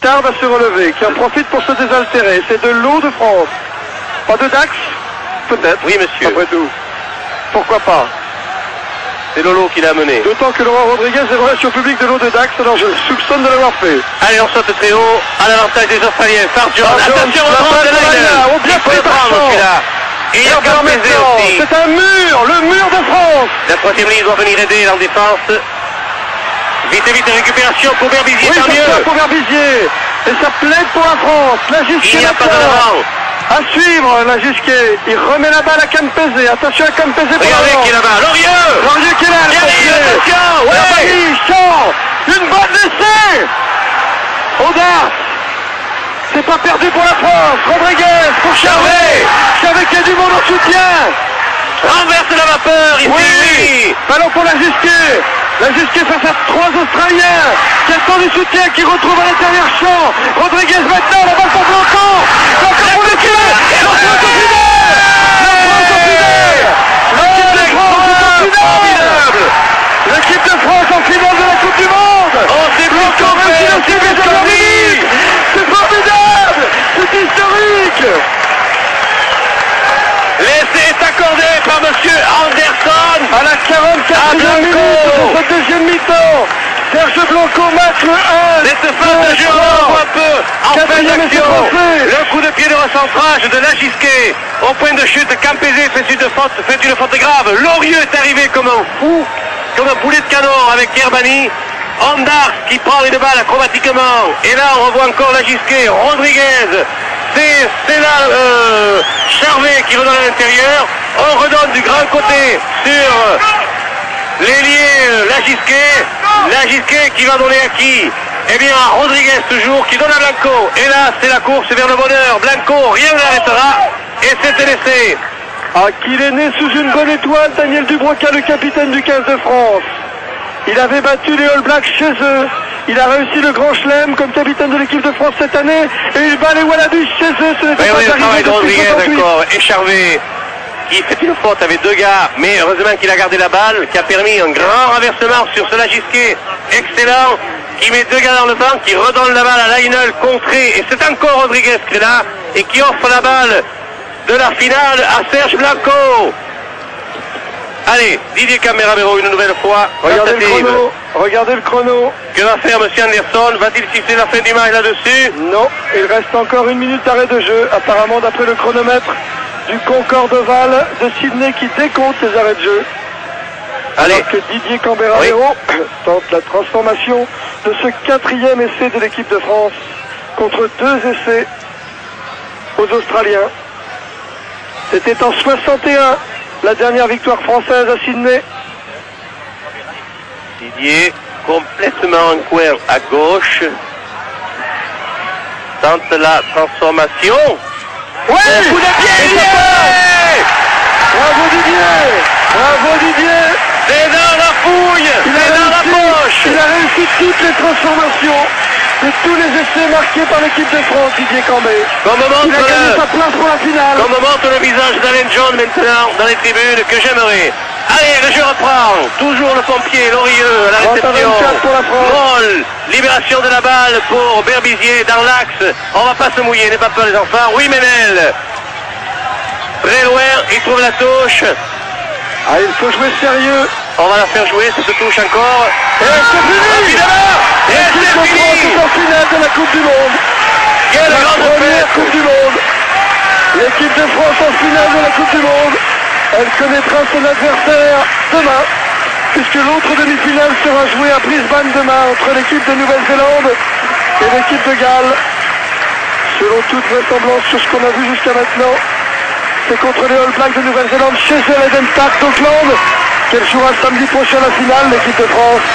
tarde à se relever, qui en profite pour se désaltérer. C'est de l'eau de France. Pas de Dax? Peut-être. Oui, monsieur. Après tout. Pourquoi pas? C'est Lolo qui l'a amené. D'autant que Laurent Rodriguez est relation publique de l'eau de Dax, alors je soupçonne de l'avoir fait. Allez, on saute très haut, à l'avantage des Australiens. Farjon, attention, la balle de Lyle. Oh, bien pris par Champ. Et Et encore maintenant, c'est un mur, le mur de France. La troisième ligne doit venir aider en défense. Vite, vite, récupération pour Berbizier, Oui, tant ça mieux. plaît pour Berbizier. Et ça plaide pour la France. La Gisquet. Il n'y a pas de l'avant. À suivre, la Gisquet. Il remet la balle à Campese. Attention à Campese pour Regardez l'avant. qui est là-bas, Lorieux. Lorieux qui est là, le portier. Attention, La ouais. Paris, Champ. Une bonne essai. Audace. C'est pas perdu pour la France. Rodriguez pour Charvet. Charvet qui a du monde en soutien. Renverse la vapeur ici. Oui. Ballon pour la Gisquet. La Gisquet face à 3 Australiens qui attendent du soutien, qui retrouvent à l'intérieur Champ. Rodriguez maintenant, la balle pour Blanco. Blanco pour le tir. La France au final. L'équipe de France en finale de la Coupe du Monde. Oh, c'est Blanco, c'est formidable. C'est historique. L'essai est accordé par monsieur Anderson. À la 44e minute de cette deuxième mi-temps, Serge Blanco marque le 1. Cette phase de jeu renvoie un peu en fin Quatrième essai d'action. français. Le coup de pied de recentrage de la Gisquet. Au point de chute, Campese fait une faute grave. Lorieux est arrivé comme un fou, comme un poulet de canon avec Yerbani. Ondars qui prend une balle acrobatiquement. Et là, on revoit encore la Gisquet. Rodriguez. C'est là Charvet qui redonne à l'intérieur. On redonne du grand côté sur l'ailier la Gisquet qui va donner à qui? Eh bien à Rodriguez toujours qui donne à Blanco. Et là c'est la course vers le bonheur. Blanco, rien ne l'arrêtera. Et c'était l'essai. Ah, qu'il est né sous une bonne étoile, Daniel Dubroca, le capitaine du 15 de France. Il avait battu les All Blacks chez eux. Il a réussi le Grand Chelem comme capitaine de l'équipe de France cette année. Et il bat les Wallabies chez eux. Ce n'était pas Le travail arrivé de depuis Rodriguez 68. encore. Et Charvet qui fait une faute avec deux gars. Mais heureusement qu'il a gardé la balle. Qui a permis un grand renversement sur ce Gisquet. Excellent. Qui met deux gars dans le banc. Qui redonne la balle à Lionel contré. Et c'est encore Rodriguez qui est là. Et qui offre la balle de la finale à Serge Blanco. Allez, Didier Camerabero une nouvelle fois. Regardez le chrono. Regardez le chrono. Que va faire M. Anderson? Va-t-il siffler la fin du match là-dessus? Non, il reste encore une minute d'arrêt de jeu. Apparemment, d'après le chronomètre du Concorde Oval de Sydney qui décompte les arrêts de jeu. Allez. Alors que Didier Camerabero tente la transformation de ce 4e essai de l'équipe de France contre 2 essais aux Australiens. C'était en 61, la dernière victoire française à Sydney. Didier, complètement en coin à gauche. Tente la transformation. Oui, Coup de pied, et ça Didier. passe. Bravo Didier. Bravo Didier. C'est dans la fouille. C'est dans la poche. Il a réussi toutes les transformations de tous les essais marqués par l'équipe de France, Didier Cambé. Comme Il a gagné sa place pour la finale. Comme montre le visage d'Alain John maintenant dans les tribunes que j'aimerais. Allez, le jeu reprend. Toujours le pompier, Lorieux à la 30 à réception. 24 pour la France. Moll, libération de la balle pour Berbizier dans l'axe. On va pas se mouiller, n'aie pas peur les enfants. Oui, Ménel. Très loin, il trouve la touche. Ah, il faut jouer sérieux. On va la faire jouer, cette touche encore. Et c'est fini. Et L'équipe c'est de France fini. est en finale de la Coupe du Monde. Quelle La grande première fête. Coupe du Monde. L'équipe de France en finale de la Coupe du Monde. Elle connaîtra son adversaire demain, puisque l'autre demi-finale sera jouée à Brisbane demain entre l'équipe de Nouvelle-Zélande et l'équipe de Galles. Selon toute vraisemblance sur ce qu'on a vu jusqu'à maintenant, c'est contre les All Blacks de Nouvelle-Zélande chez eux à l'Eden Park d'Auckland qu'elle jouera samedi prochain la finale, l'équipe de France.